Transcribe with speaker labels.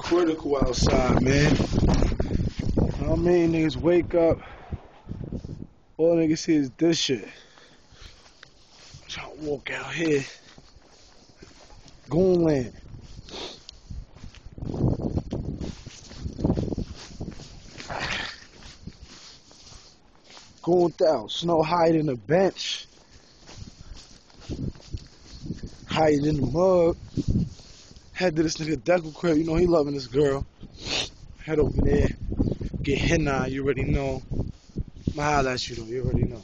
Speaker 1: critical outside, man. I mean, niggas wake up, all niggas see is this shit. Trying to walk out here, Goonland. Going down, Snow hiding the bench, hiding in the mug. Head to this nigga Deckle crib, you know he loving this girl. Head over there, get henna, you already know. I'ma holla at you though, you already know.